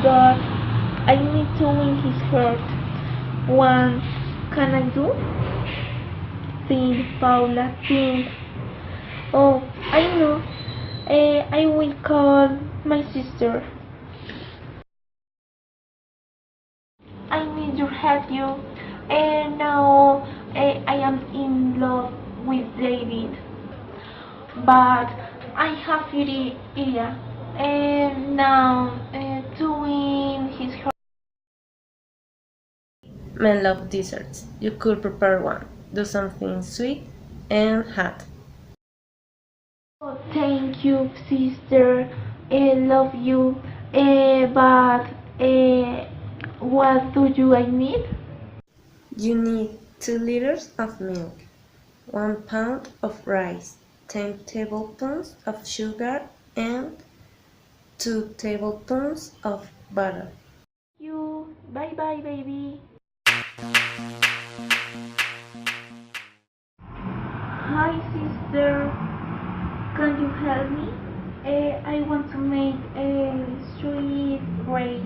God, I need to win his heart. What can I do? Think, Paula, think. Oh, I know. I will call my sister. I need your help, you. Now I am in love with David, but I have Iria. Now to win his heart. Men love desserts. You could prepare one. Do something sweet and hot. Oh, thank you, sister. I love you. But what do I need? You need 2 liters of milk, 1 pound of rice, 10 tablespoons of sugar, and 2 tablespoons of butter. You. Bye bye, baby. Hi, sister. Can you help me? I want to make a sweet rice.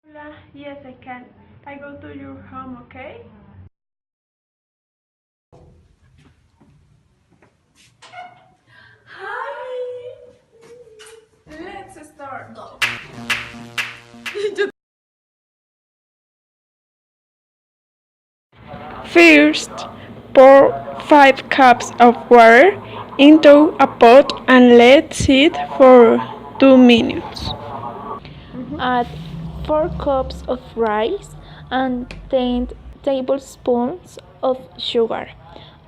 Hola, yes, I can. I go to your home, okay? Hi! Let's start. Go. First, pour 5 cups of water into a pot and let sit for 2 minutes. Add 4 cups of rice and 10 tablespoons of sugar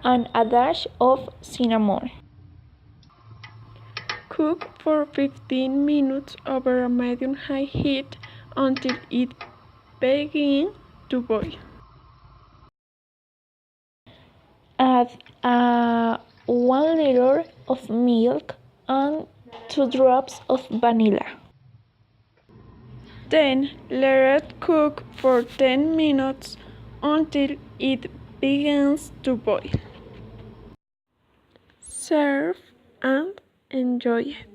and a dash of cinnamon. Cook for 15 minutes over a medium-high heat until it begins to boil. Add 1 liter of milk and 2 drops of vanilla. Then let it cook for 10 minutes until it begins to boil. Serve and enjoy it.